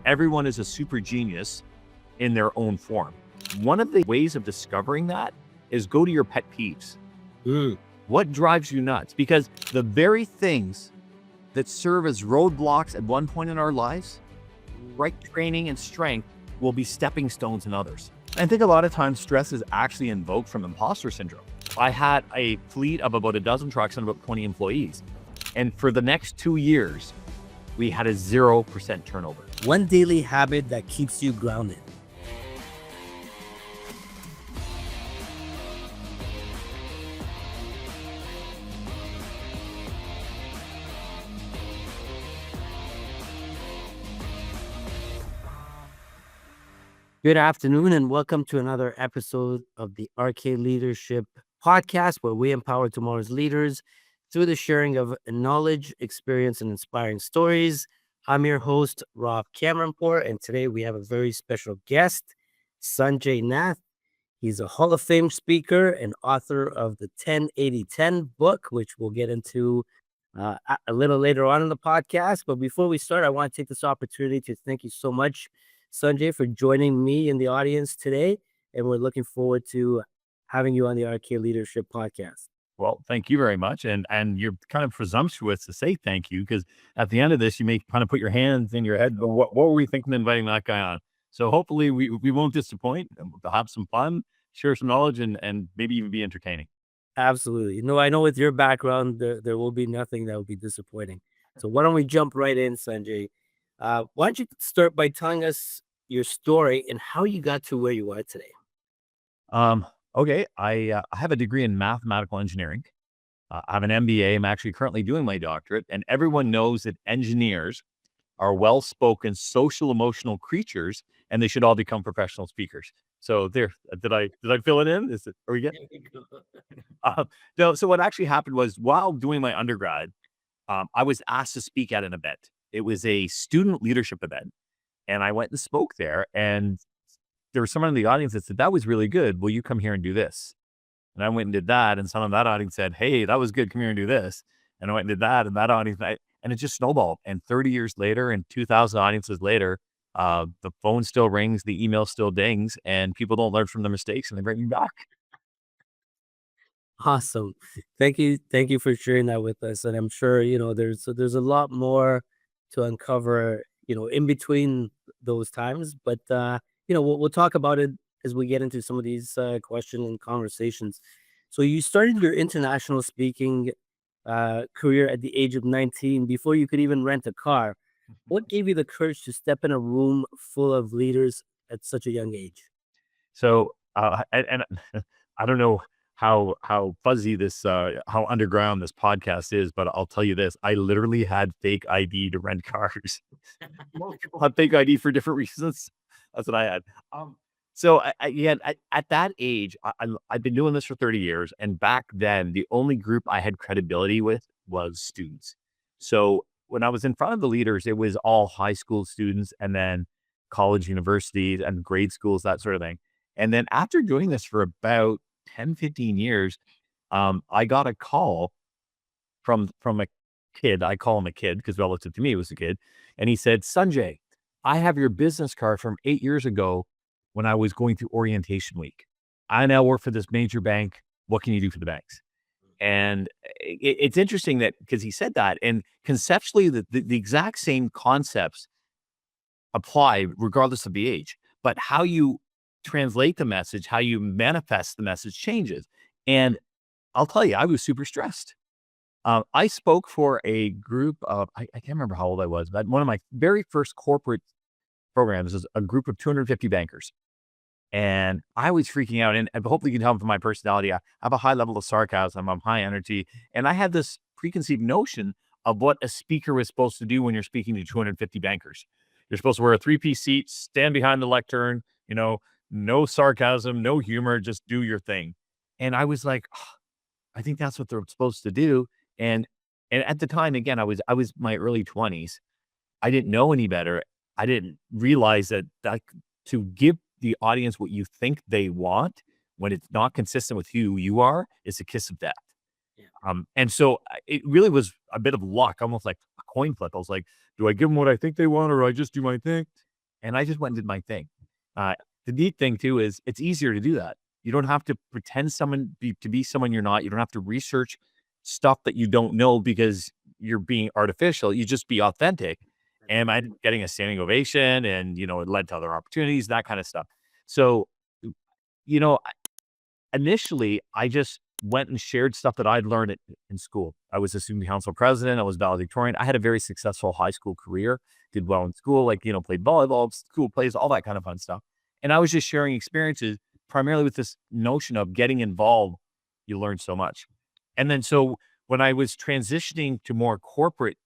Everyone is a super genius in their own form. One of the ways of discovering that is go to your pet peeves. What drives you nuts? Because the very things that serve as roadblocks at one point in our lives, right training and strength, will be stepping stones in others. I think a lot of times stress is actually invoked from imposter syndrome. I had a fleet of about a dozen trucks and about 20 employees. And for the next 2 years, we had a 0% turnover. One daily habit that keeps you grounded. Good afternoon and welcome to another episode of the RK Leadership Podcast, where we empower tomorrow's leaders through the sharing of knowledge, experience, and inspiring stories. I'm your host, Rob Kamranpoor, and today we have a very special guest, Sunjay Nath. He's a Hall of Fame speaker and author of the 10-80-10 book, which we'll get into a little later on in the podcast. But before we start, I want to take this opportunity to thank you so much, Sunjay, for joining me in the audience today. And we're looking forward to having you on the RK Leadership Podcast. Well, thank you very much. And you're kind of presumptuous to say thank you, because at the end of this, you may kind of put your hands in your head. But what were we thinking of inviting that guy on? So hopefully we won't disappoint. We'll have some fun, share some knowledge, and maybe even be entertaining. Absolutely. No, I know with your background, there will be nothing that will be disappointing. So why don't we jump right in, Sanjay? Why don't you start by telling us your story and how you got to where you are today? Okay. I have a degree in mathematical engineering. I have an MBA. I'm actually currently doing my doctorate, and everyone knows that engineers are well-spoken, social, emotional creatures, and they should all become professional speakers. So there, did I fill it in? Are we good? No. So what actually happened was, while doing my undergrad, I was asked to speak at an event. It was a student leadership event, and I went and spoke there. And there was someone in the audience that said, "That was really good. Will you come here and do this?" And I went and did that. And someone in that audience said, "Hey, that was good. Come here and do this." And I went and did that. And that audience, and it just snowballed. And 30 years later and 2,000 audiences later, the phone still rings, the email still dings, and people don't learn from their mistakes, and they bring me back. Awesome. Thank you. Thank you for sharing that with us. And I'm sure, there's a lot more to uncover, in between those times. But, we'll talk about it as we get into some of these questions and conversations. So you started your international speaking career at the age of 19 before you could even rent a car. What gave you the courage to step in a room full of leaders at such a young age? So, and I don't know how fuzzy this, how underground this podcast is, but I'll tell you this: I literally had fake ID to rent cars. Most people have fake ID for different reasons. That's what I had. So at that age, I've been doing this for 30 years, and back then, the only group I had credibility with was students. So when I was in front of the leaders, it was all high school students, and then college, universities, and grade schools, that sort of thing. And then after doing this for about 10, 15 years, I got a call from a kid. I call him a kid because relative to me, it was a kid. And he said, "Sanjay, I have your business card from 8 years ago when I was going through orientation week. I now work for this major bank. What can you do for the banks?" And it's interesting that, because he said that, and conceptually, the exact same concepts apply regardless of the age, but how you translate the message, how you manifest the message changes. And I'll tell you, I was super stressed. I spoke for a group of, I can't remember how old I was, but one of my very first corporate programs is a group of 250 bankers. And I was freaking out. And hopefully you can tell from my personality, I have a high level of sarcasm. I'm high energy. And I had this preconceived notion of what a speaker was supposed to do when you're speaking to 250 bankers. You're supposed to wear a three-piece suit, stand behind the lectern, no sarcasm, no humor, just do your thing. And I was like, "Oh, I think that's what they're supposed to do." And at the time, again, I was my early 20s. I didn't know any better. I didn't realize that to give the audience what you think they want when it's not consistent with who you are is a kiss of death. Yeah. And so it really was a bit of luck, almost like a coin flip. I was like, do I give them what I think they want, or do I just do my thing? and I just went and did my thing. Uh, the neat thing too is it's easier to do that. You don't have to pretend to be someone you're not. You don't have to research stuff that you don't know because you're being artificial. You just be authentic. That's And right. I ended up getting a standing ovation, and it led to other opportunities, that kind of stuff. So, you know, initially, I just went and shared stuff that I'd learned in school. I was a student council president. I was valedictorian. I had a very successful high school career, did well in school, like, played volleyball, school plays, all that kind of fun stuff. And I was just sharing experiences primarily with this notion of getting involved. You learn so much. And then, so when I was transitioning to more corporate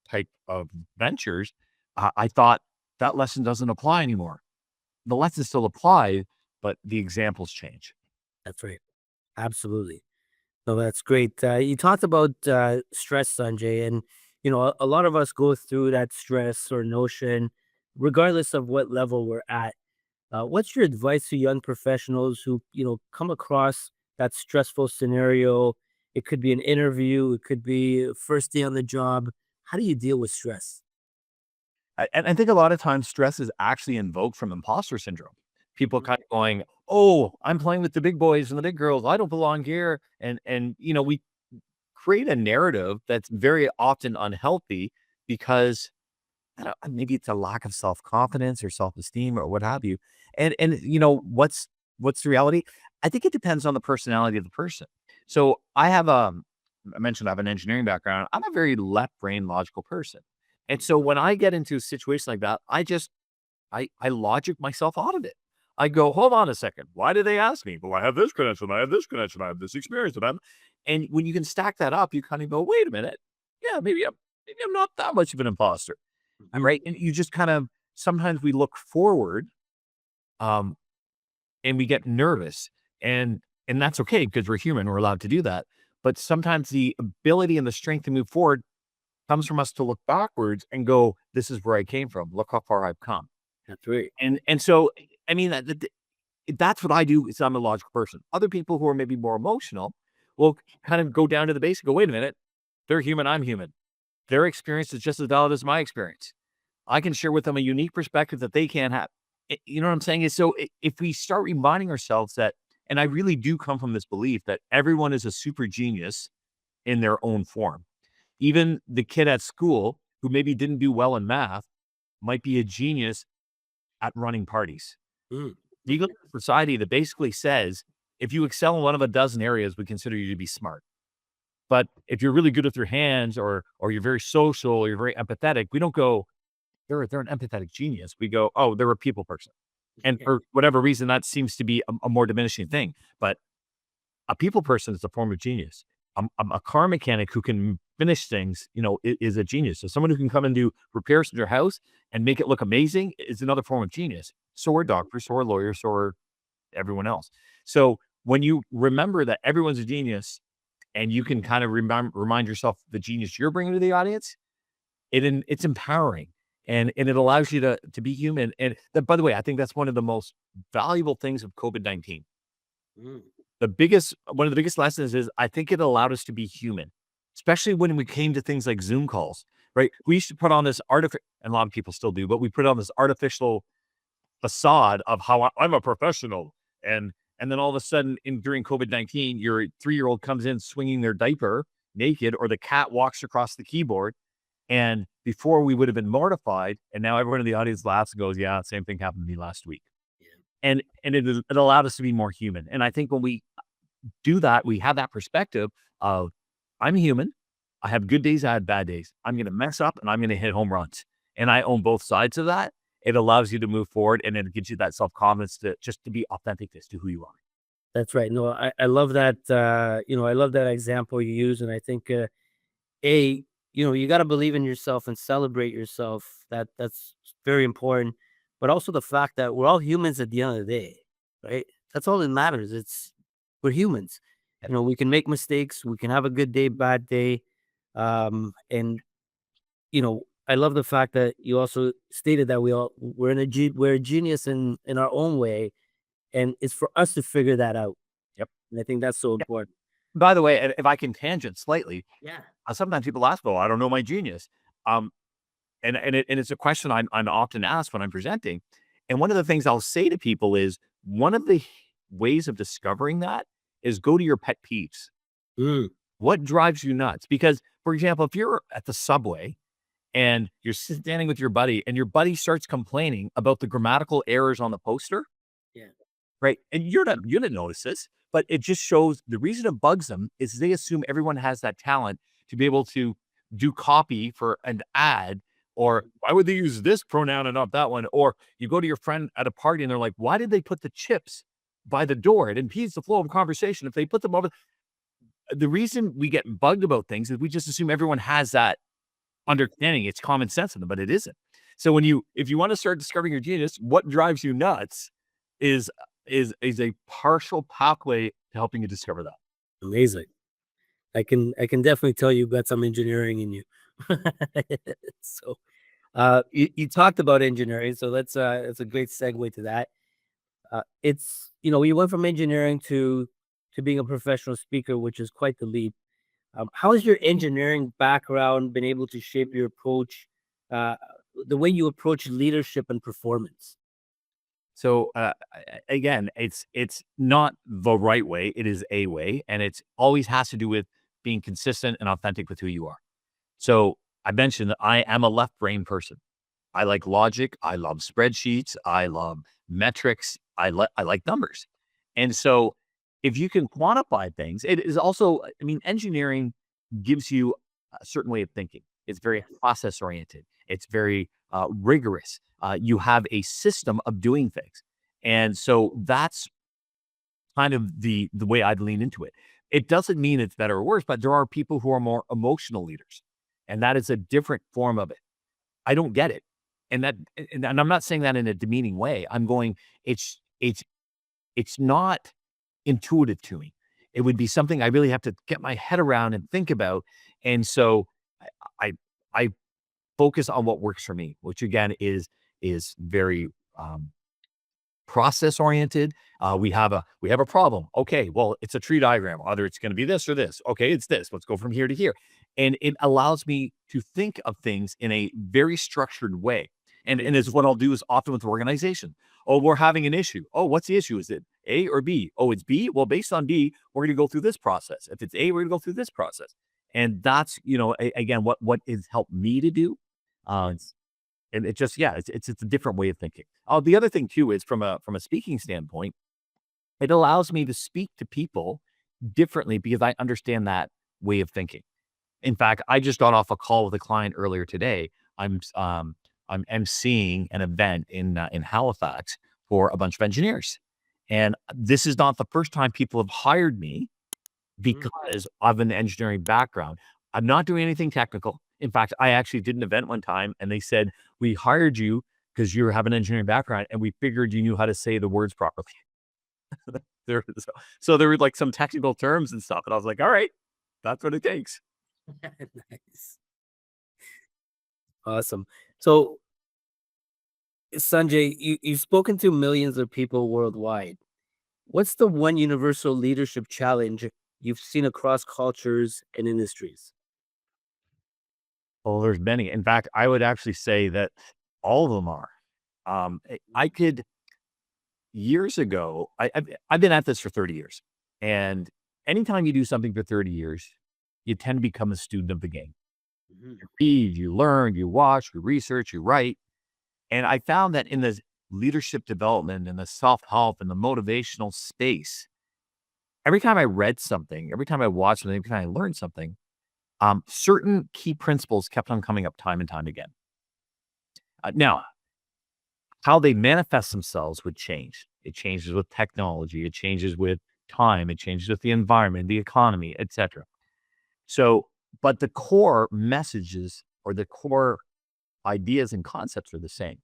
type of ventures, I thought that lesson doesn't apply anymore. The lessons still apply, but the examples change. That's right. Absolutely. No, that's great. You talked about stress, Sanjay, and a lot of us go through that stress or notion, regardless of what level we're at. What's your advice to young professionals who come across that stressful scenario? It could be an interview, it could be first day on the job. How do you deal with stress? And I think a lot of times stress is actually invoked from imposter syndrome. People Mhm. kind of going, "Oh, I'm playing with the big boys and the big girls. I don't belong here." And we create a narrative that's very often unhealthy because I don't, maybe it's a lack of self-confidence or self-esteem or what have you. And what's the reality? I think it depends on the personality of the person. So I mentioned I have an engineering background. I'm a very left brain logical person. And so when I get into a situation like that, I logic myself out of it. I go, hold on a second. Why did they ask me? Well, I have this credential, and I have this credential, and I have this experience, and when you can stack that up, you kind of go, wait a minute. Yeah, maybe I'm not that much of an imposter. Mhm. Right? And you just kind of sometimes we look forward, um, and we get nervous, and that's okay because we're human, we're allowed to do that. But sometimes the ability and the strength to move forward comes from us to look backwards and go, "This is where I came from. Look how far I've come." That's right. And so, I mean, that's what I do is I'm a logical person. Other people who are maybe more emotional will kind of go down to the basic, go, "Wait a minute. They're human, I'm human. Their experience is just as valid as my experience. I can share with them a unique perspective that they can't have." You know what I'm saying? Is so if we start reminding ourselves that, and I really do come from this belief that everyone is a super genius in their own form. Even the kid at school who maybe didn't do well in math might be a genius at running parties. Mm. You live in a society that basically says if you excel in one of a dozen areas, we consider you to be smart. But if you're really good with your hands, or you're very social, or you're very empathetic, we don't go, they're an empathetic genius. We go, "Oh, they're a people person." And for whatever reason, that seems to be a more diminishing thing. But a people person is a form of genius. A car mechanic who can finish things, is a genius. So someone who can come and do repairs to your house and make it look amazing is another form of genius. So are doctors, so are lawyers, so are everyone else. So when you remember that everyone's a genius and you can kind of remind yourself the genius you're bringing to the audience, it's empowering, and it allows you to be human. And that, by the way, I think that's one of the most valuable things of COVID-19. Mm. One of the biggest lessons is I think it allowed us to be human, especially when we came to things like Zoom calls, right? We used to put on this artificial, and a lot of people still do, but we put on this artificial facade of how I'm a professional. And then all of a sudden, during COVID-19, your 3-year-old comes in swinging their diaper naked, or the cat walks across the keyboard. And before we would have been mortified, and now everyone in the audience laughs and goes, "Yeah, same thing happened to me last week." Yeah. And it allowed us to be more human. And I think when we do that, we have that perspective of, I'm human. I have good days, I have bad days. I'm gonna mess up and I'm gonna hit home runs. And I own both sides of that. It allows you to move forward, and it gives you that self-confidence to just to be authentic as to who you are. That's right. No, I love that. I love that example you use, and I think a you got to believe in yourself and celebrate yourself. That's very important. But also the fact that we're all humans at the end of the day, right? That's all that matters. We're humans. We can make mistakes. We can have a good day, bad day. And I love the fact that you also stated that we're a genius in our own way, and it's for us to figure that out. Yep. And I think that's so Yeah. important. By the way, and if I can tangent slightly, Yeah. sometimes people ask, "Well, I don't know my genius." Um, and it's a question I'm often asked when I'm presenting. And one of the things I'll say to people is one of the ways of discovering that is go to your pet peeves. Mm, What drives you nuts? Because, for example, if you're at the subway and you're standing with your buddy and your buddy starts complaining about the grammatical errors on the poster, yeah. right? And you didn't notice this, but it just shows the reason it bugs them is they assume everyone has that talent to be able to do copy for an ad, or why would they use this pronoun and not that one? Or you go to your friend at a party and they're like, why did they put the chips by the door? It impedes the flow of conversation. If they put them over, the reason we get bugged about things is we just assume everyone has that understanding. It's common sense in them, but it isn't. So if you want to start discovering your genius, what drives you nuts is is a partial pathway to helping you discover that. Amazing. I can definitely tell you've got some engineering in you. So, you talked about engineering, so it's a great segue to that. It's you went from engineering to being a professional speaker, which is quite the leap. How has your engineering background been able to shape your approach, uh, the way you approach leadership and performance? So again, it's not the right way. It is a way, and it's always has to do with being consistent and authentic with who you are. So I mentioned that I am a left brain person. I like logic. I love spreadsheets. I love metrics. I like numbers. And so if you can quantify things, it is also, I mean, engineering gives you a certain way of thinking. It's very process oriented. It's very rigorous. You have a system of doing things. And so that's kind of the way I'd lean into it. It doesn't mean it's better or worse, but there are people who are more emotional leaders. And that is a different form of it. I don't get it. And I'm not saying that in a demeaning way. I'm going, it's not intuitive to me. It would be something I really have to get my head around and think about. And so I I focus on what works for me, which again is very process oriented. We have a problem. Okay, well, it's a tree diagram. Either it's going to be this or this. Okay, it's this. Let's go from here to here. And it allows me to think of things in a very structured way. And it's what I'll do is often with organization. Oh, we're having an issue. Oh, what's the issue? Is it A or B? Oh, it's B. Well, based on B, we're going to go through this process. If it's A, we're going to go through this process. And that's again what is helped me to do. Uh, and it just yeah, it's a different way of thinking. Oh, the other thing too is from a speaking standpoint, it allows me to speak to people differently because I understand that way of thinking. In fact, I just got off a call with a client earlier today. I'm emceeing an event in Halifax for a bunch of engineers, and this is not the first time people have hired me Mm, because of an engineering background. I'm not doing anything technical. In fact, I actually did an event one time and they said, "We hired you because you have an engineering background and we figured you knew how to say the words properly." There, so there were like some technical terms and stuff. And I was like, all right, that's what it takes. nice. Awesome. So, Sanjay, you've spoken to millions of people worldwide. What's the one universal leadership challenge you've seen across cultures and industries? Well, there's many. In fact, I would actually say that all of them are. I could years ago, I've been at this for 30 years. And anytime you do something for 30 years, you tend to become a student of the game. Mhm. You read, you learn, you watch, you research, you write. And I found that in the leadership development and the self-help and the motivational space, every time I read something, every time I watched something, every time I learned something, certain key principles kept on coming up time and time again. Now, how they manifest themselves would change. It changes with technology, it changes with time, it changes with the environment, the economy, etc. So, but the core messages or the core ideas and concepts are the same.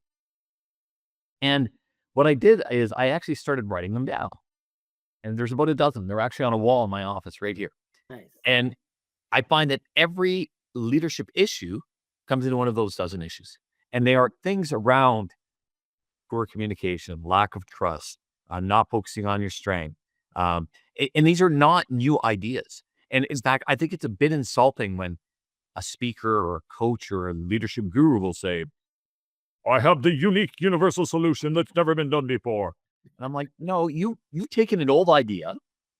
And what I did is I actually started writing them down. And there's about a dozen. They're actually on a wall in my office right here. Nice. And I find that every leadership issue comes into one of those dozen issues. And they are things around poor communication, lack of trust, not focusing on your strength. And these are not new ideas. And in fact, I think it's a bit insulting when a speaker or a coach or a leadership guru will say, I have the unique universal solution that's never been done before. And I'm like, no, you've taken an old idea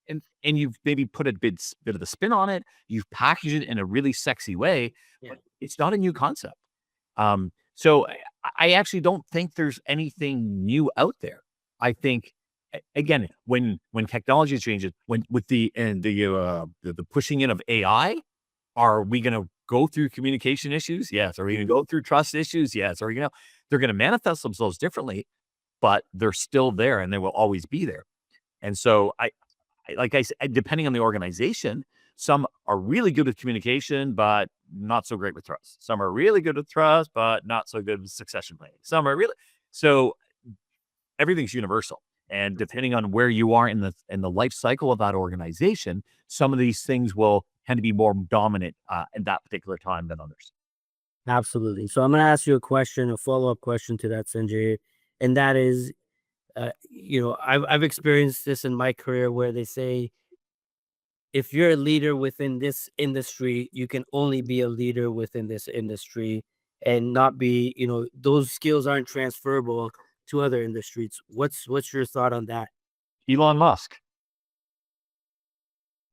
and you've maybe put a bit of the spin on it. You've packaged it in a really sexy way, Yeah. but it's not a new concept. So I actually don't think there's anything new out there. I think again, when technology changes, when with the pushing in of AI, are we going to go through communication issues? Yes. Are we going to go through trust issues? Yes. Are we going to? They're going to manifest themselves differently, but they're still there and they will always be there. And so like I said, depending on the organization, some are really good with communication, but not so great with trust. Some are really good with trust, but not so good with succession planning. Some are really so everything's universal. And depending on where you are in the life cycle of that organization, some of these things will tend to be more dominant in that particular time than others. Absolutely. So I'm going to ask you a question, a follow-up question to that, Sanjay, and that is, I've experienced this in my career where they say if you're a leader within this industry, you can only be a leader within this industry and not be, those skills aren't transferable to other industries. What's your thought on that? Elon Musk.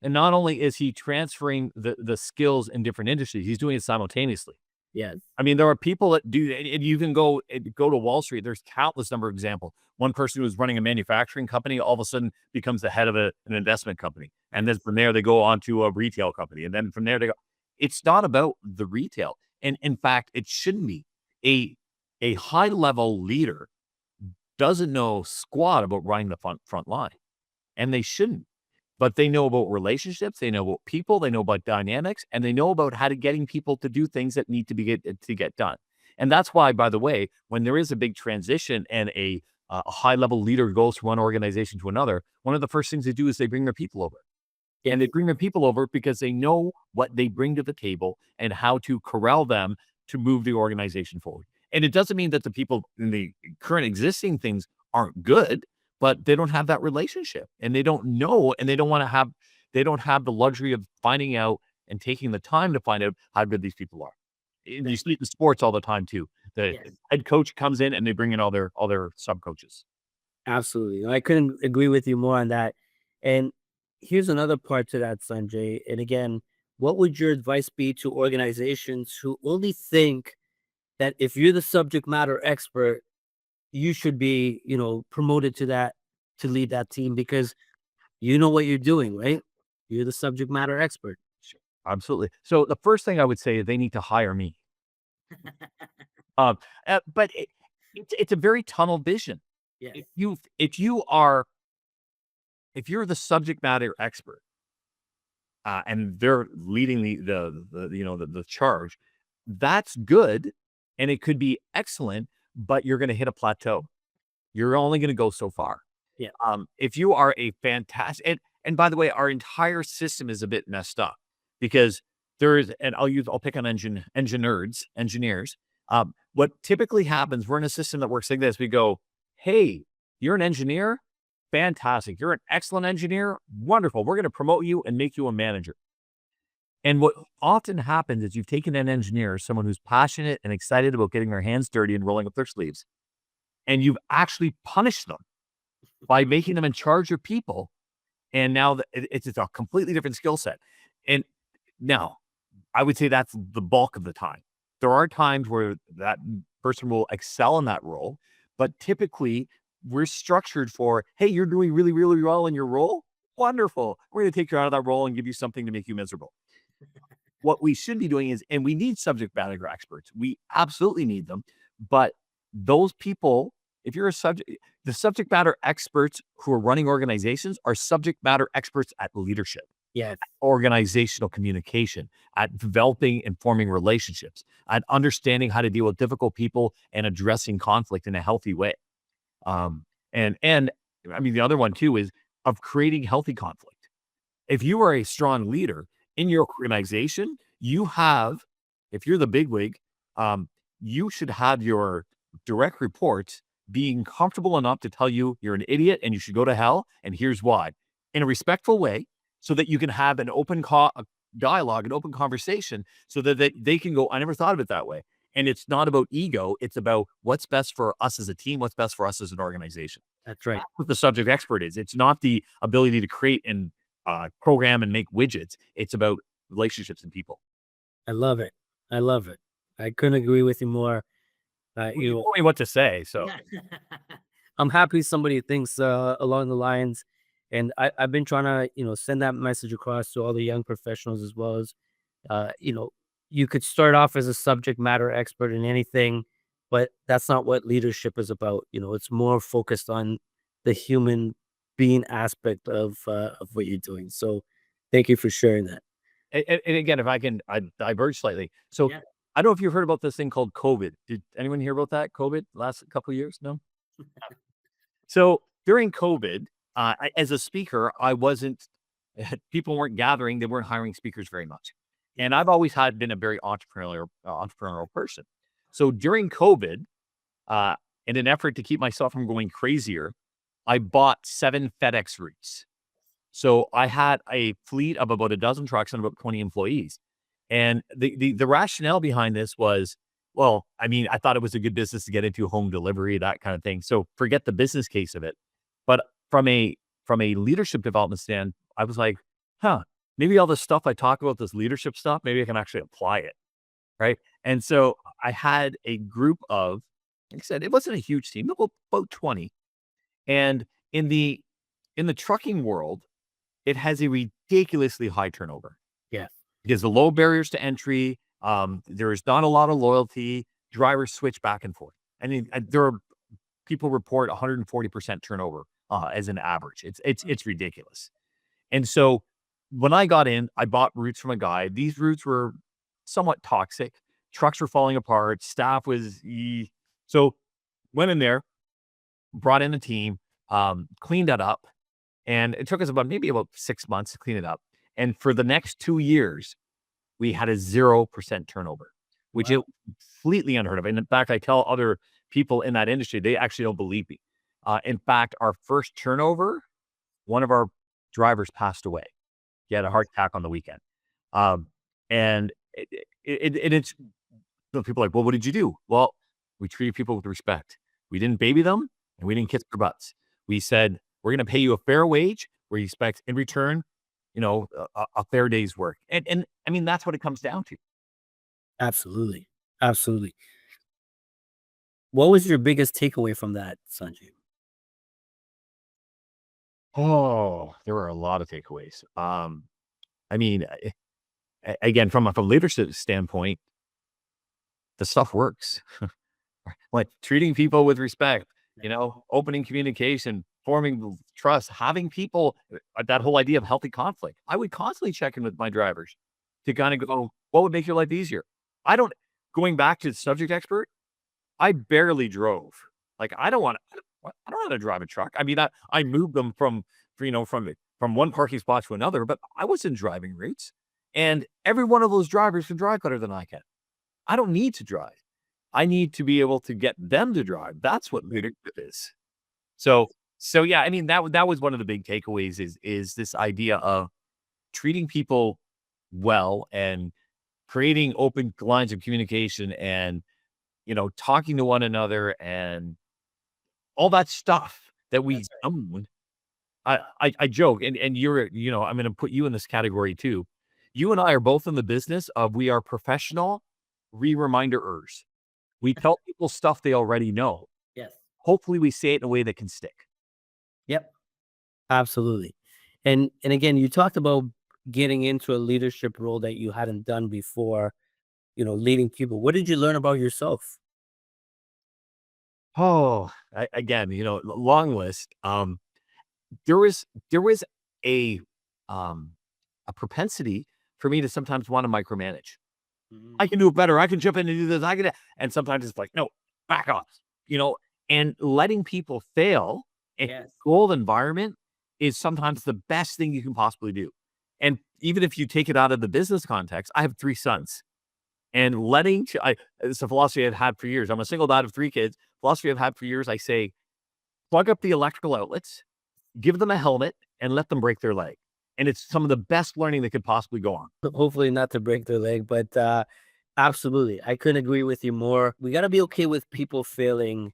And not only is he transferring the skills in different industries, he's doing it simultaneously. Yes. I mean, there are people that do, and you can go to Wall Street. There's countless number of examples. One person who was running a manufacturing company all of a sudden becomes the head of an investment company, and then from there they go on to a retail company, and then from there they go. It's not about the retail, and in fact, it shouldn't be. A high level leader doesn't know squat about running the front line, and they shouldn't. But they know about relationships, they know about people, they know about dynamics, and they know about how to getting people to do things that need to get done. And that's why, by the way, when there is a big transition and a high level leader goes from one organization to another, one of the first things they do is they bring their people over. And they bring their people over because they know what they bring to the table and how to corral them to move the organization forward. And it doesn't mean that the people in the current existing things aren't good, but they don't have that relationship and they don't know and they don't want to have they don't have the luxury of finding out and taking the time to find out how good these people are. And you see it in sports all the time too. The Yes. head coach comes in and they bring in all their sub coaches. Absolutely. No, I couldn't agree with you more on that. And here's another part to that, Sanjay. And again, what would your advice be to organizations who only think that if you're the subject matter expert, you should be, promoted to that to lead that team because you know what you're doing, right? You're the subject matter expert. Sure. Absolutely. So the first thing I would say is they need to hire me. Um, but it's a very tunnel vision. Yes. If you're the subject matter expert, and they're leading the charge, that's good, and it could be excellent, but you're going to hit a plateau. You're only going to go so far. Yeah. If you are a fantastic, and by the way, our entire system is a bit messed up because there is, and I'll pick on engineers. What typically happens, we're in a system that works like this. We go, hey, you're an engineer, fantastic. You're an excellent engineer, wonderful. We're going to promote you and make you a manager. And what often happens is you've taken an engineer, someone who's passionate and excited about getting their hands dirty and rolling up their sleeves, and you've actually punished them by making them in charge of people. And now it's a completely different skill set. And now I would say that's the bulk of the time. There are times where that person will excel in that role, but typically we're structured for, hey, you're doing really, really well in your role. Wonderful. We're going to take you out of that role and give you something to make you miserable. What we should be doing is, and we need subject matter experts. We absolutely need them. But those people, if you're the subject matter experts who are running organizations are subject matter experts at leadership, Yes. organizational communication, at developing and forming relationships, at understanding how to deal with difficult people and addressing conflict in a healthy way. And I mean, the other one too is of creating healthy conflict. If you are a strong leader in your organization, if you're the bigwig, you should have your direct reports being comfortable enough to tell you you're an idiot and you should go to hell. And here's why, in a respectful way, so that you can have an open dialogue, an open conversation so that they can go, I never thought of it that way. And it's not about ego. It's about what's best for us as a team, what's best for us as an organization. That's right. That's what the subject expert is. It's not the ability to create and program and make widgets. It's about relationships and people. I love it. I love it. I couldn't agree with you more. Well, You you know, told me what to say, so yeah. I'm happy somebody thinks along the lines, and I've been trying to send that message across to all the young professionals as well as uh, you know you could start off as a subject matter expert in anything, but that's not what leadership is about. It's more focused on the human being aspect of what you're doing. So, thank you for sharing that. and again, if I can I diverge slightly. So Yeah. I don't know if you've heard about this thing called COVID. Did anyone hear about that? COVID last couple of years? No. So during COVID, as a speaker, I wasn't. People weren't gathering; they weren't hiring speakers very much, and Yes. I've always had been a very entrepreneurial person. So during COVID, uh, in an effort to keep myself from going crazier, I bought 7 FedEx routes. So I had a fleet of about a dozen trucks and about 20 employees. And the rationale behind this was, well, I mean, I thought it was a good business to get into, home delivery, that kind of thing. So forget the business case of it. But from a leadership development stand, I was like, huh, maybe all this stuff I talk about, this leadership stuff, maybe I can actually apply it. Right. And so I had a group of, like I said, it wasn't a huge team, about 20. And in the in the trucking world, it has a ridiculously high turnover Yeah. because the low barriers to entry, there is not a lot of loyalty. Drivers switch back and forth. I mean, there are people report 140% turnover as an average. It's ridiculous. And so when I got in, I bought routes from a guy. These routes were somewhat toxic. Trucks were falling apart. Staff was so went in there, brought in a team, cleaned that up, and it took us about 6 months to clean it up. And for the next 2 years, we had a 0% turnover, which is Wow. completely unheard of. And in fact, I tell other people in that industry, they actually don't believe me. In fact, our first turnover, one of our drivers passed away. He had a heart attack on the weekend. Um, and it's so people are like, well, what did you do? Well, we treated people with respect. We didn't baby them and we didn't kiss their butts. We said, we're going to pay you a fair wage where you expect in return, a fair day's work. And I mean, that's what it comes down to. Absolutely. Absolutely. What was your biggest takeaway from that, Sanjay? Oh, there were a lot of takeaways. I mean, again, from a leadership standpoint, the stuff works. Like treating people with respect, opening communication, forming trust, having people, that whole idea of healthy conflict. I would constantly check in with my drivers to kind of go, what would make your life easier? I don't, going back to the subject expert, I barely drove. Like, I don't know how to drive a truck. I mean, I moved them from one parking spot to another, but I wasn't driving routes. And every one of those drivers can drive better than I can. I don't need to drive. I need to be able to get them to drive. That's what leadership is. So so yeah, I mean that was one of the big takeaways is this idea of treating people well and creating open lines of communication and talking to one another and all that stuff that we That's right. own. I joke and you're I'm going to put you in this category too. You and I are both in the business of we are professional re-reminderers. We tell people stuff they already know. Yes. Hopefully, we say it in a way that can stick. Yep. Absolutely. And again, you talked about getting into a leadership role that you hadn't done before, leading people. What did you learn about yourself? Oh, again, long list. There was a um a propensity for me to sometimes want to micromanage. Mhm. I can do it better. I can jump in and do this. I can, and sometimes it's like, no, back off. You know, and letting people fail in a Yes. controlled environment is sometimes the best thing you can possibly do. And even if you take it out of the business context, I have 3 sons. And it's a philosophy I've had for years. I'm a single dad of 3 kids. Philosophy I've had for years, I say, plug up the electrical outlets, give them a helmet, and let them break their leg. And it's some of the best learning that could possibly go on. Hopefully not to break their leg, but absolutely. I couldn't agree with you more. We got to be okay with people failing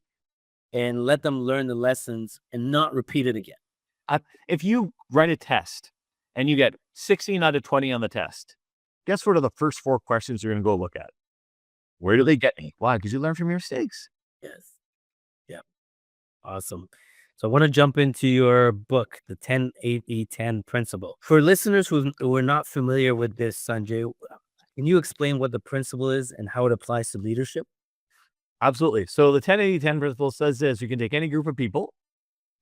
and let them learn the lessons and not repeat it again. If you write a test and you get 16 out of 20 on the test, guess what are the first 4 questions you're going to go look at? Where do they get me? Why? Because you learn from your mistakes. Yes. Yeah. Awesome. So I want to jump into your book, the 10-80-10 principle. For listeners who are not familiar with this, Sanjay, can you explain what the principle is and how it applies to leadership? Absolutely. So the 10-80-10 principle says this: you can take any group of people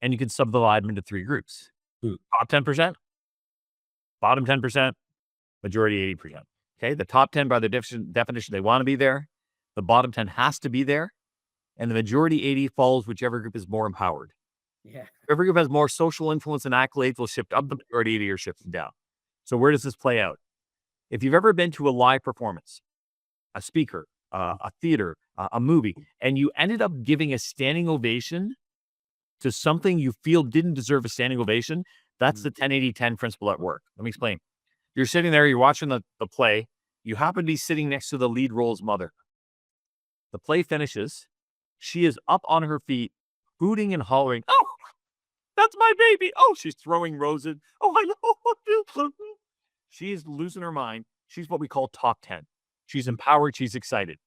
and you can subdivide them into 3 groups. Top 10%, bottom 10%, majority 80%. Okay. The top 10 by the definition, they want to be there. The bottom 10 has to be there. And the majority 80 follows whichever group is more empowered. Yeah. Every group has more social influence and accolades will shift up, the majority 80 or shifting down. So where does this play out? If you've ever been to a live performance, a speaker, a theater, a movie, and you ended up giving a standing ovation to something you feel didn't deserve a standing ovation, that's the 10-80-10 principle at work. Let me explain. You're sitting there, you're watching the play, you happen to be sitting next to the lead role's mother. The play finishes. She is up on her feet, hooting and hollering, "Oh, that's my baby. Oh," she's throwing roses. "Oh, I know." She's losing her mind. She's what we call top 10. She's empowered. She's excited.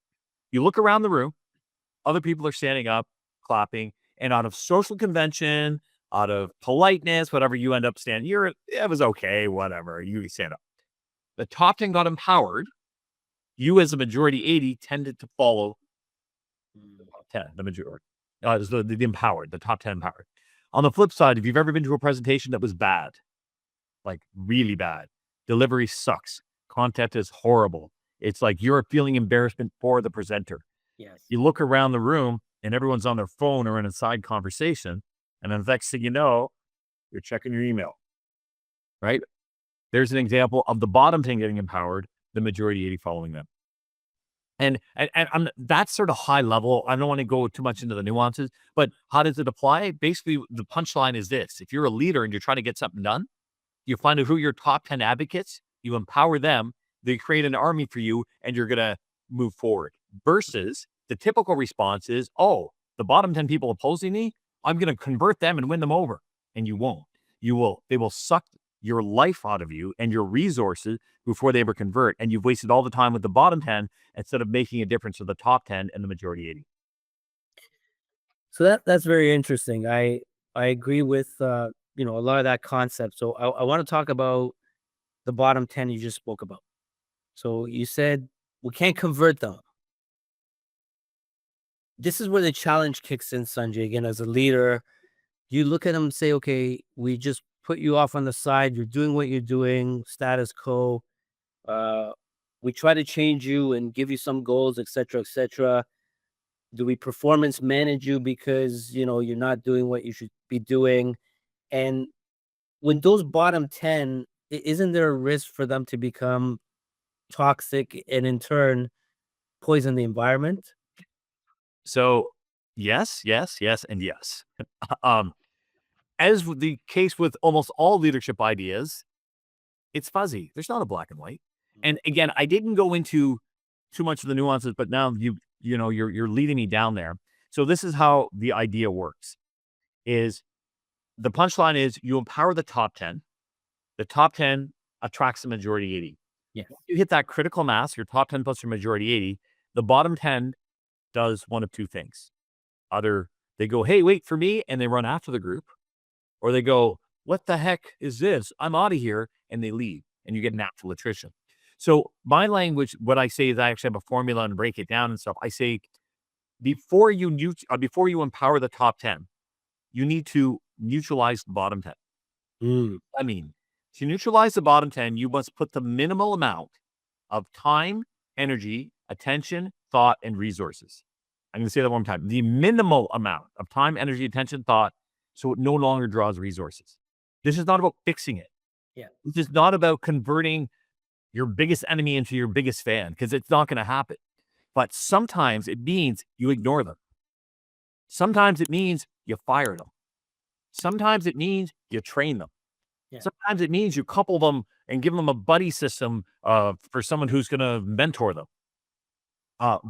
You look around the room, other people are standing up, clapping, and out of social convention, out of politeness, whatever, you end up standing. It was okay, whatever. You stand up. The top 10 got empowered. You, as a majority 80, tended to follow the top 10, the majority. The empowered, the top 10 empowered. On the flip side, if you've ever been to a presentation that was bad, like really bad, delivery sucks, content is horrible, it's like you're feeling embarrassment for the presenter. Yes. You look around the room and everyone's on their phone or in a side conversation. And then the next thing you know, you're checking your email, right? There's an example of the bottom 10 getting empowered, the majority 80 following them. And that's sort of high level. I don't want to go too much into the nuances, but how does it apply? Basically, the punchline is this: if you're a leader and you're trying to get something done, you find out who your top 10 advocates, you empower them, they create an army for you, and you're going to move forward. Versus the typical response is, "Oh, the bottom 10 people opposing me, I'm going to convert them and win them over." And you won't. They will suck your life out of you and your resources before they ever convert. And you've wasted all the time with the bottom 10 instead of making a difference with the top 10 and the majority 80. So that's very interesting. I agree with a lot of that concept. So I want to talk about the bottom 10 you just spoke about. So you said we can't convert them. This is where the challenge kicks in, Sanjay. Again, as a leader, you look at them and say, okay, we just put you off on the side. You're doing what you're doing, status quo. We try to change you and give you some goals, et cetera, et cetera. Do we performance manage you because, you're not doing what you should be doing? And with those bottom 10, isn't there a risk for them to become toxic and in turn poison the environment? So yes, yes, yes, and yes. um, as with the case with almost all leadership ideas, it's fuzzy. There's not a black and white. And again, I didn't go into too much of the nuances, but now you're leading me down there. So this is how the idea works: is the punchline is you empower the top 10. The top 10 attracts the majority 80. Yes. You hit that critical mass, your top 10 plus your majority 80. The bottom 10 does one of two things. Either they go, "Hey, wait for me," and they run after the group, or they go, "What the heck is this? I'm out of here," and they leave, and you get natural attrition. So my language, what I say is I actually have a formula and break it down and stuff. I say before you empower the top 10, you need to neutralize the bottom 10. I mean, to neutralize the bottom 10, you must put the minimal amount of time, energy, attention, thought, and resources. I'm going to say that one more time. The minimal amount of time, energy, attention, thought, so it no longer draws resources. This is not about fixing it. Yeah. This is not about converting your biggest enemy into your biggest fan, because it's not going to happen. But sometimes it means you ignore them. Sometimes it means you fire them. Sometimes it means you train them. Yeah. Sometimes it means you couple them and give them a buddy system for someone who's going to mentor them.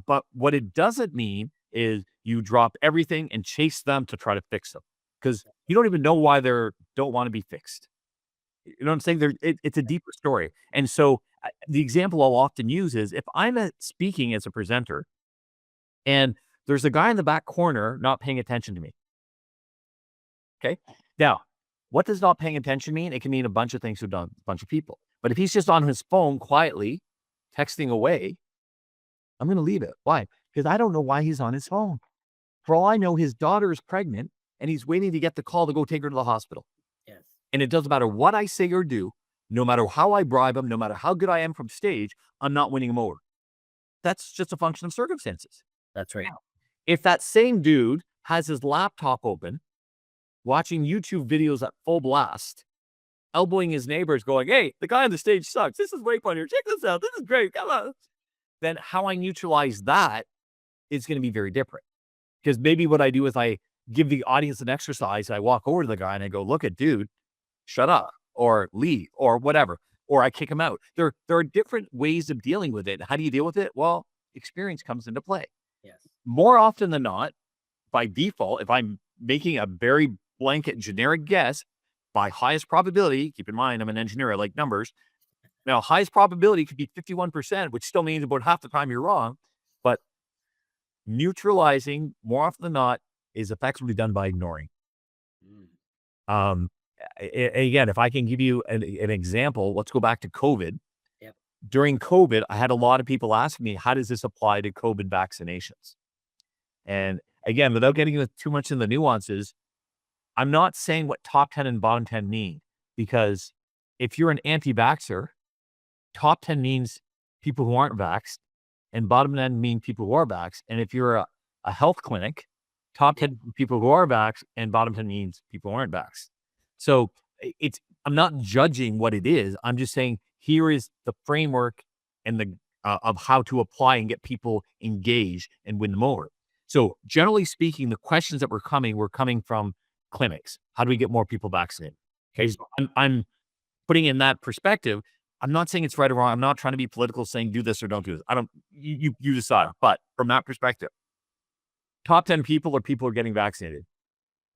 But what it doesn't mean is you drop everything and chase them to try to fix them because you don't even know why don't want to be fixed. You know what I'm saying? It's a deeper story. And so the example I'll often use is if I'm speaking as a presenter and there's a guy in the back corner not paying attention to me. Okay. Now, what does not paying attention mean? It can mean a bunch of things to a bunch of people. But if he's just on his phone quietly texting away, I'm going to leave it. Why? Because I don't know why he's on his phone. For all I know, his daughter is pregnant and he's waiting to get the call to go take her to the hospital. Yes. And it doesn't matter what I say or do, no matter how I bribe him, no matter how good I am from stage, I'm not winning him over. That's just a function of circumstances. That's right. Now, if that same dude has his laptop open, watching YouTube videos at full blast, elbowing his neighbors, going, "Hey, the guy on the stage sucks. This is way funnier. Check this out. This is great. Come on." Then how I neutralize that is going to be very different. Because maybe what I do is I give the audience an exercise. I walk over to the guy and I go, "Look at dude, shut up or leave or whatever." Or I kick him out. There are different ways of dealing with it. How do you deal with it? Well, experience comes into play. Yes. More often than not, by default, if I'm making a very blanket generic guess, by highest probability, keep in mind, I'm an engineer, I like numbers. Now, highest probability could be 51%, which still means about half the time you're wrong. But neutralizing, more often than not, is effectively done by ignoring. Um, Again, if I can give you an example, let's go back to COVID. Yep. During COVID, I had a lot of people ask me, how does this apply to COVID vaccinations? And again, without getting into too much in the nuances, I'm not saying what top 10 and bottom 10 mean, because if you're an anti-vaxxer, top 10 means people who aren't vaxxed, and bottom 10 mean people who are vaxxed. And if you're a health clinic, top 10 people who are vaxxed, and bottom 10 means people who aren't vaxxed. So I'm not judging what it is. I'm just saying here is the framework and the of how to apply and get people engaged and win them over. So generally speaking, the questions that were coming from clinics. How do we get more people vaccinated? Okay, so I'm putting in that perspective. I'm not saying it's right or wrong. I'm not trying to be political, saying do this or don't do this. I don't. You decide. But from that perspective, top 10 people are people who are getting vaccinated,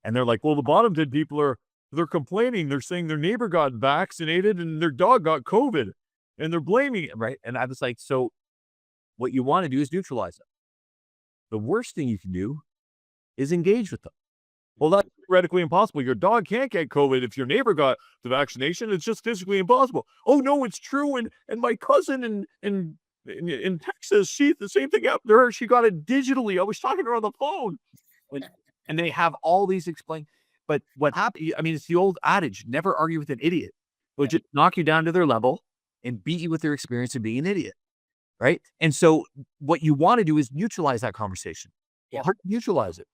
and they're like, well, the bottom 10 people they're complaining. They're saying their neighbor got vaccinated and their dog got COVID, and they're blaming it, right? And I was like, so what you want to do is neutralize it. The worst thing you can do is engage with them. Well, that's theoretically impossible. Your dog can't get COVID if your neighbor got the vaccination. It's just physically impossible. Oh no, it's true. And my cousin in Texas, the same thing happened to her. She got it digitally. I was talking to her on the phone. And they have all these explain. But what happened? I mean, it's the old adage: never argue with an idiot. They'll just knock you down to their level and beat you with their experience of being an idiot, right? And so, what you want to do is neutralize that conversation. Well, how do you neutralize it?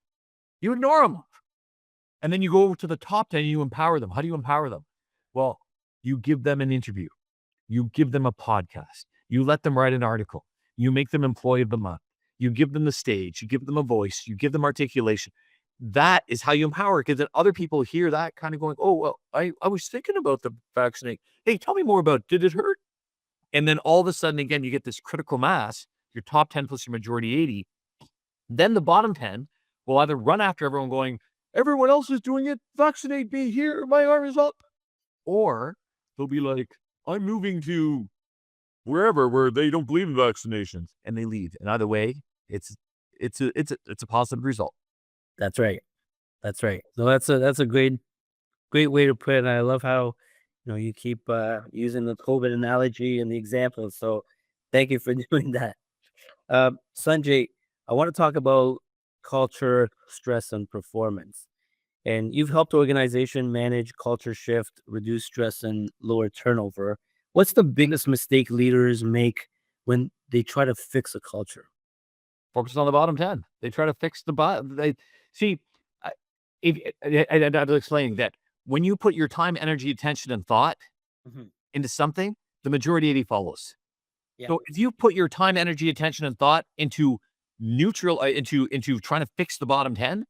You ignore them. And then you go over to the top 10 and you empower them. How do you empower them? Well, you give them an interview. You give them a podcast. You let them write an article. You make them employee of the month. You give them the stage. You give them a voice. You give them articulation. That is how you empower. Because then other people hear that kind of going, oh, well, I was thinking about the vaccinate. Hey, tell me more about it. Did it hurt? And then all of a sudden, again, you get this critical mass, your top 10 plus your majority 80. Then the bottom 10 will either run after everyone going, everyone else is doing it. Vaccinate me here. My arm is up. Or they'll be like, I'm moving to wherever where they don't believe in vaccinations, and they leave. And either way, it's a positive result. That's right. That's right. So that's a great way to put it. And I love how you keep using the COVID analogy and the examples. So thank you for doing that. Sunjay, I want to talk about culture, stress, and performance. And you've helped organization manage culture shift, reduce stress, and lower turnover. What's the biggest mistake leaders make when they try to fix a culture? Focus on the bottom 10. They try to fix the bottom. They see, I'm explaining that when you put your time, energy, attention, and thought into something, the majority 80 follows. Yeah. So if you put your time, energy, attention, and thought into into trying to fix the bottom 10,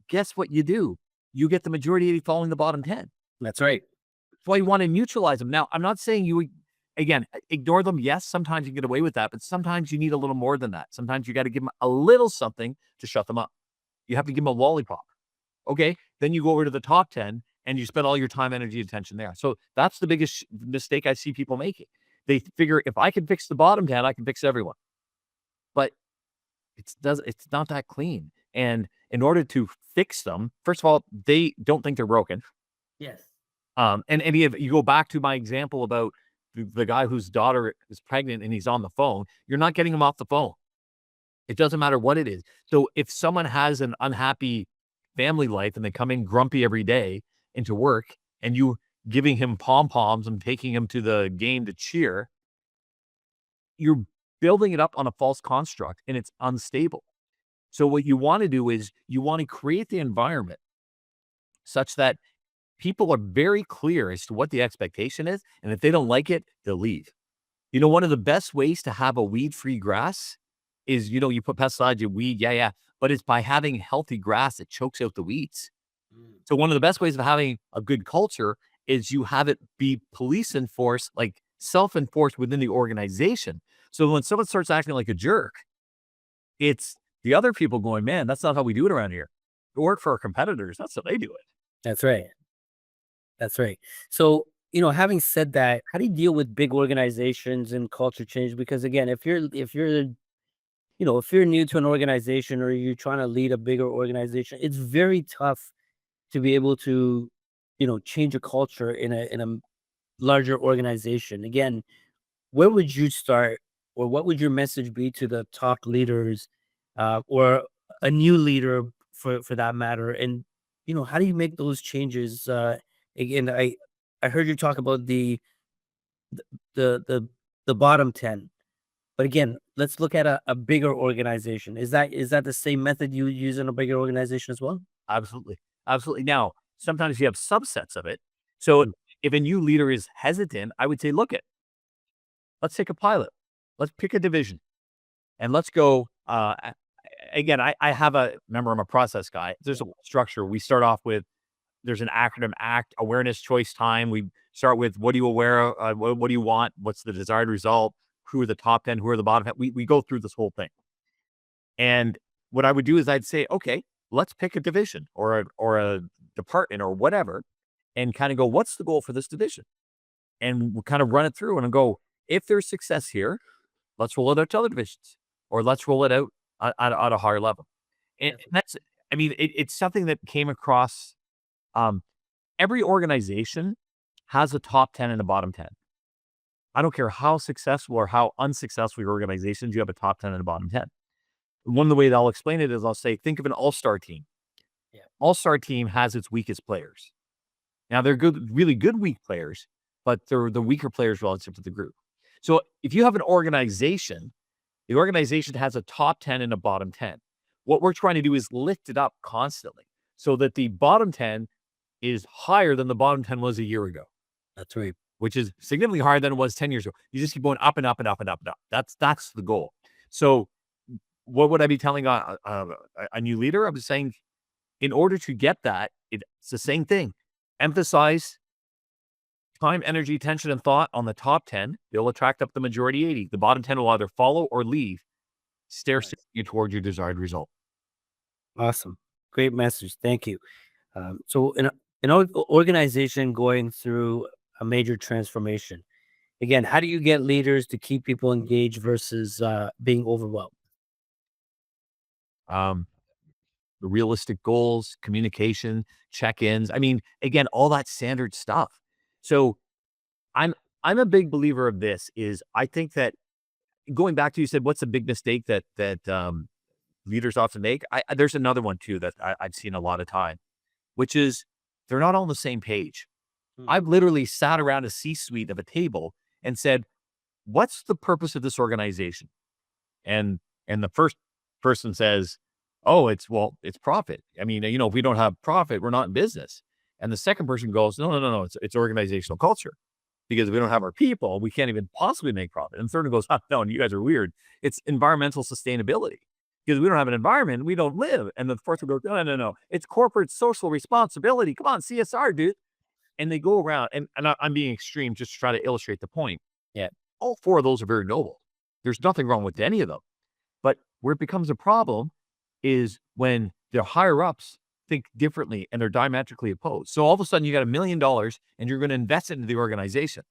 guess what you do? You get the majority 80 following the bottom 10. That's right. That's why you want to neutralize them. Now, I'm not saying you, again, ignore them. Yes, sometimes you get away with that, but sometimes you need a little more than that. Sometimes you got to give them a little something to shut them up. You have to give them a lollipop. Okay. Then you go over to the top 10 and you spend all your time, energy, attention there. So that's the biggest mistake I see people making. They figure if I can fix the bottom 10, I can fix everyone. But it's not that clean. And in order to fix them, first of all, they don't think they're broken. Yes. And if you go back to my example about the guy whose daughter is pregnant and he's on the phone, you're not getting him off the phone. It doesn't matter what it is. So if someone has an unhappy family life and they come in grumpy every day into work and you giving him pom-poms and taking him to the game to cheer, you're building it up on a false construct and it's unstable. So what you want to do is you want to create the environment such that people are very clear as to what the expectation is. And if they don't like it, they'll leave. One of the best ways to have a weed-free grass is, you put pesticides, you weed, yeah, yeah. But it's by having healthy grass that chokes out the weeds. Mm. So one of the best ways of having a good culture is you have it be police enforced, like self-enforced within the organization. So when someone starts acting like a jerk, it's the other people going, man, that's not how we do it around here. We work for our competitors. That's how they do it. That's right. That's right. So, having said that, how do you deal with big organizations and culture change? Because again, if you're new to an organization or you're trying to lead a bigger organization, it's very tough to be able to, change a culture in a larger organization. Again, where would you start, or what would your message be to the top leaders, or a new leader for that matter? And how do you make those changes? Again, I heard you talk about the the the bottom 10, but again, let's look at a bigger organization. Is that the same method you use in a bigger organization as well? Absolutely. Absolutely. Now, sometimes you have subsets of it. So Mm. if a new leader is hesitant, I would say, look at, let's take a pilot. Let's pick a division and let's go. Again, I have remember, I'm a process guy. There's a structure. We start off with, there's an acronym ACT, awareness, choice, time. We start with, what are you aware of? What do you want? What's the desired result? Who are the top 10? Who are the bottom 10? We go through this whole thing. And what I would do is I'd say, okay, let's pick a division or a department or whatever, and kind of go, what's the goal for this division? And we'll kind of run it through and go, if there's success here, let's roll it out to other divisions, or let's roll it out at a higher level. And Yes. that's, I mean, it's something that came across. Um, every organization has a top 10 and a bottom 10. I don't care how successful or how unsuccessful your organizations, you have a top 10 and a bottom 10. One of the ways I'll explain it is I'll say, think of an all-star team. Yeah. All-star team has its weakest players. Now they're good, really good weak players, but they're the weaker players relative to the group. So if you have an organization, the organization has a top 10 and a bottom 10. What we're trying to do is lift it up constantly so that the bottom 10 is higher than the bottom 10 was a year ago, That's right. which is significantly higher than it was 10 years ago. You just keep going up and up and up and up and up. That's the goal. So what would I be telling a new leader? I was saying, in order to get that, it's the same thing. Emphasize time, energy, attention, and thought on the top 10. They'll attract up the majority 80. The bottom 10 will either follow or leave, stair Nice. stepping you toward your desired result. Awesome. Great message. Thank you. So in an organization going through a major transformation, again, how do you get leaders to keep people engaged versus being overwhelmed? Um, the realistic goals, communication, check-ins. I mean, again, all that standard stuff. So I'm I'm a big believer of this. Is I think that, going back to, you said, what's a big mistake that leaders often make? There's another one too that I've seen a lot of time, which is they're not all on the same page. Hmm. I've literally sat around a C-suite of a table and said, what's the purpose of this organization? And the first person says, oh, it's profit. I mean, if we don't have profit, we're not in business. And the second person goes, no, no, no, no, it's organizational culture. Because if we don't have our people, we can't even possibly make profit. And the third one goes, no, and you guys are weird. It's environmental sustainability. Because we don't have an environment, we don't live. And the fourth one goes, no, no, no, no. It's corporate social responsibility. Come on, CSR, dude. And they go around, and I'm being extreme just to try to illustrate the point. Yeah. All four of those are very noble. There's nothing wrong with any of them. But where it becomes a problem is when the higher ups think differently and they're diametrically opposed. So all of a sudden you got $1 million and you're going to invest it into the organization.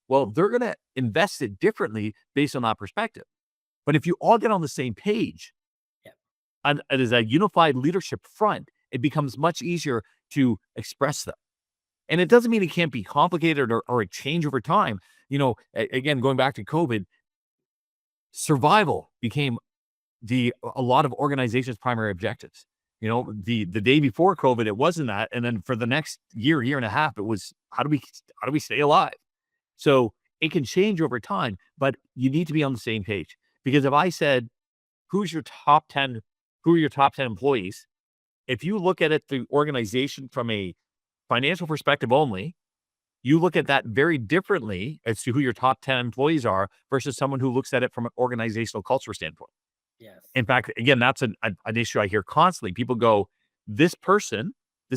Well, they're going to invest it differently based on that perspective. But if you all get on the same page, Yeah. and as a unified leadership front, it becomes much easier to express them. And it doesn't mean it can't be complicated or a change over time. Again, going back to COVID, survival became a lot of organizations' primary objectives. The day before COVID, it wasn't that, and then for the next year and a half, it was how do we stay alive? So it can change over time, but you need to be on the same page. Because if I said, "Who's your top 10? Who are your top 10 employees?" If you look at it, the organization from a financial perspective only, you look at that very differently as to who your top 10 employees are versus someone who looks at it from an organizational culture standpoint. Yes. In fact, again, that's an issue I hear constantly. People go, this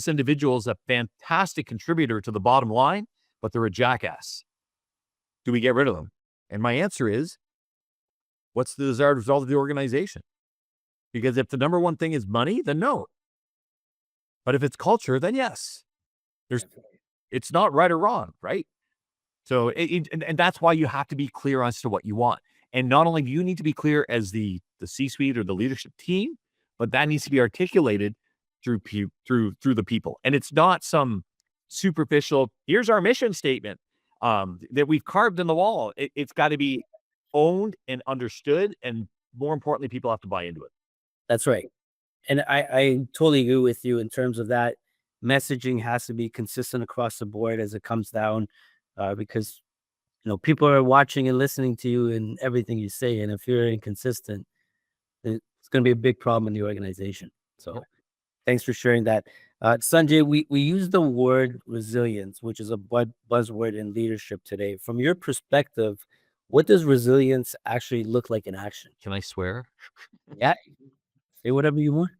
individual is a fantastic contributor to the bottom line, but they're a jackass. Do we get rid of them? And my answer is, what's the desired result of the organization? Because if the number one thing is money, then no. But if it's culture, then yes. It's not right or wrong, right? So, and that's why you have to be clear as to what you want. And not only do you need to be clear as the C-suite or the leadership team, but that needs to be articulated through the people. And it's not some superficial, here's our mission statement that we've carved in the wall. It's got to be owned and understood. And more importantly, people have to buy into it. That's right. And I totally agree with you in terms of that. Messaging has to be consistent across the board as it comes down, because people are watching and listening to you and everything you say. And if you're inconsistent, it's going to be a big problem in the organization. So thanks for sharing that. Sanjay, we use the word resilience, which is a buzzword in leadership today. From your perspective, what does resilience actually look like in action? Can I swear? Yeah, say whatever you want.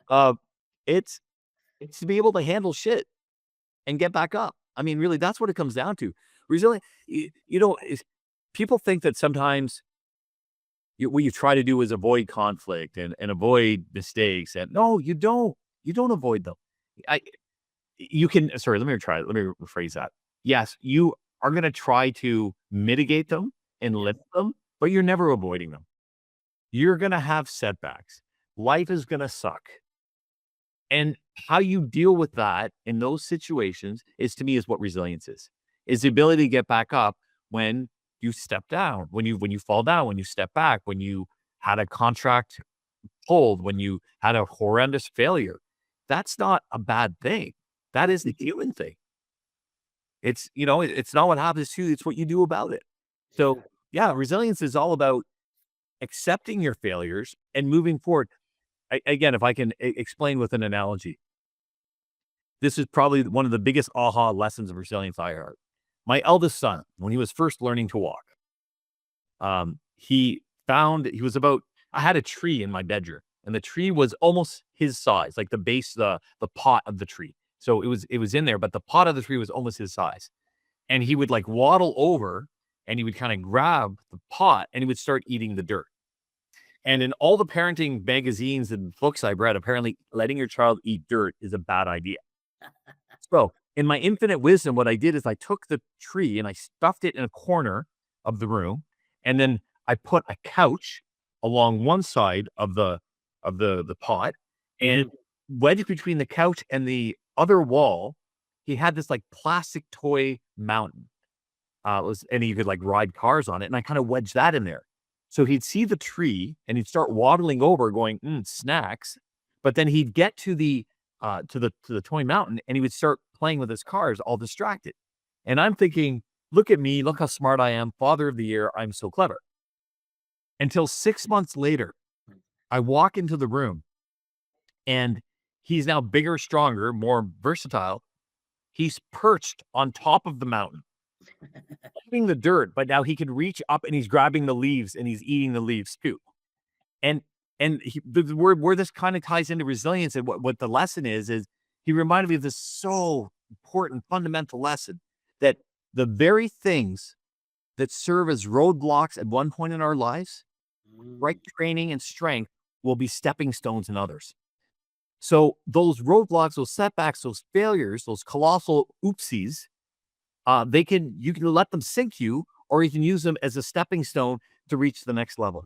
Uh, it's to be able to handle shit and get back up. I mean, really, that's what it comes down to. Resilient, people think that sometimes what you try to do is avoid conflict and avoid mistakes. And no, you don't. You don't avoid them. I, you can, sorry, let me rephrase that. Yes, you are going to try to mitigate them and limit them, but you're never avoiding them. You're going to have setbacks. Life is going to suck. And how you deal with that in those situations is what resilience is the ability to get back up when you step down, when you fall down, when you step back, when you had a contract pulled, when you had a horrendous failure. That's not a bad thing. That is the human thing. It's not what happens to you, it's what you do about it. So yeah, resilience is all about accepting your failures and moving forward. Again, if I can explain with an analogy, this is probably one of the biggest aha lessons of resilience I heard. My eldest son, when he was first learning to walk, he I had a tree in my bedroom, and the tree was almost his size, like the base, the pot of the tree. So it was in there, but the pot of the tree was almost his size. And he would like waddle over and he would kind of grab the pot and he would start eating the dirt. And in all the parenting magazines and books I've read, apparently letting your child eat dirt is a bad idea. So, in my infinite wisdom, what I did is I took the tree and I stuffed it in a corner of the room, and then I put a couch along one side of the pot, and wedged between the couch and the other wall, he had this like plastic toy mountain. And you could like ride cars on it, and I kind of wedged that in there. So he'd see the tree and he'd start waddling over, going snacks. But then he'd get to the toy mountain and he would start playing with his cars, all distracted. And I'm thinking, look at me, look how smart I am, father of the year, I'm so clever. Until 6 months later, I walk into the room and he's now bigger, stronger, more versatile. He's perched on top of the mountain, eating the dirt, but now he can reach up and he's grabbing the leaves and he's eating the leaves too. And where this kind of ties into resilience and what the lesson is he reminded me of this so important fundamental lesson that the very things that serve as roadblocks at one point in our lives, right training and strength will be stepping stones in others. So those roadblocks, those setbacks, those failures, those colossal oopsies, you can let them sink you, or you can use them as a stepping stone to reach the next level.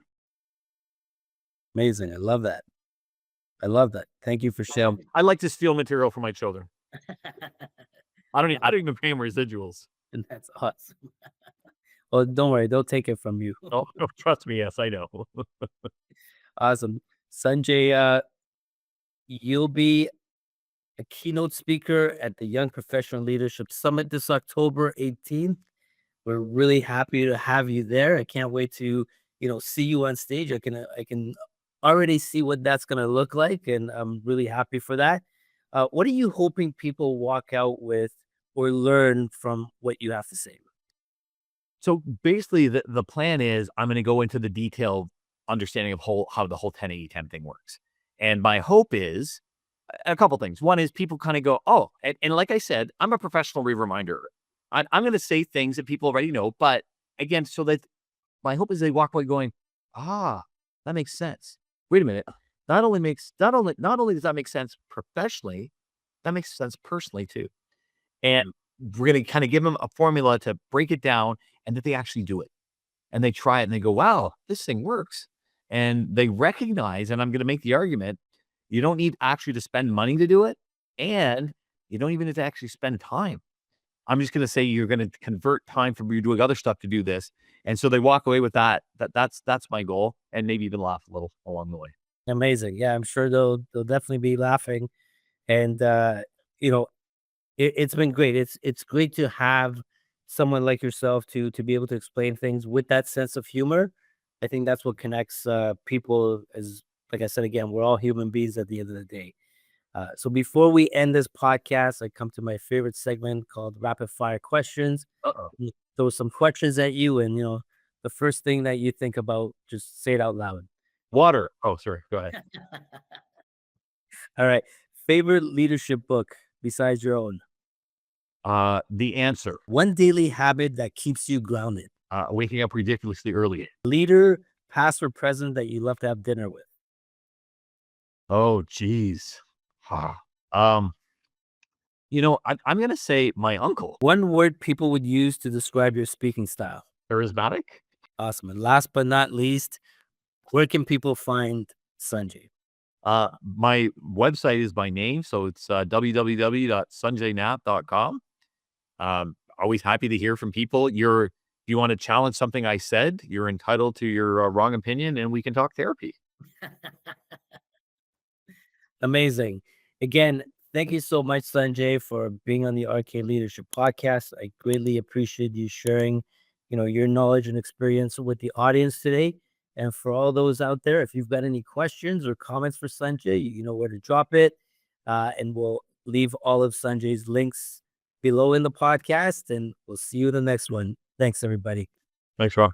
Amazing. I love that. I love that. Thank you for sharing. I like to steal material from my children. I don't even pay them residuals. And that's awesome. Well, don't worry, they'll take it from you. Oh, trust me, yes, I know. Awesome. Sanjay, you'll be a keynote speaker at the Young Professional Leadership Summit this October 18th. We're really happy to have you there. I can't wait to, see you on stage. I can already see what that's going to look like, and I'm really happy for that. What are you hoping people walk out with or learn from what you have to say? So basically, the plan is I'm going to go into the detailed understanding of how the whole 10-80-10 thing works. And my hope is a couple things. One is people kind of go, oh, and like I said, I'm a professional reminder. I'm going to say things that people already know, but again, so that my hope is they walk away going, that makes sense. Wait a minute. Not only does that make sense professionally, that makes sense personally too. And we're going to kind of give them a formula to break it down, and that they actually do it. And they try it and they go, wow, this thing works. And they recognize, and I'm going to make the argument, you don't need actually to spend money to do it. And you don't even need to actually spend time. I'm just going to say you're going to convert time from you doing other stuff to do this. And so they walk away with that's my goal, and maybe even laugh a little along the way. Amazing. Yeah, I'm sure they'll definitely be laughing. And it's been great. It's great to have someone like yourself to be able to explain things with that sense of humor. I think that's what connects people. As like I said again, we're all human beings at the end of the day. So before we end this podcast, I come to my favorite segment called Rapid Fire Questions. Uh-oh. Throw some questions at you, and the first thing that you think about, just say it out loud. Water. Oh, sorry. Go ahead. All right. Favorite leadership book besides your own? The Answer. One daily habit that keeps you grounded. Waking up ridiculously early. Leader, past or present, that you love to have dinner with. Oh, geez. I'm going to say my uncle. One word people would use to describe your speaking style. Charismatic. Awesome. And last but not least, where can people find Sunjay? My website is my name, so it's www.sunjaynath.com. Always happy to hear from people. If you want to challenge something I said, you're entitled to your wrong opinion, and we can talk therapy. Amazing. Again, thank you so much, Sunjay, for being on the RK Leadership Podcast. I greatly appreciate you sharing, your knowledge and experience with the audience today. And for all those out there, if you've got any questions or comments for Sunjay, you know where to drop it. And we'll leave all of Sunjay's links below in the podcast, and we'll see you in the next one. Thanks, everybody. Thanks, Rob.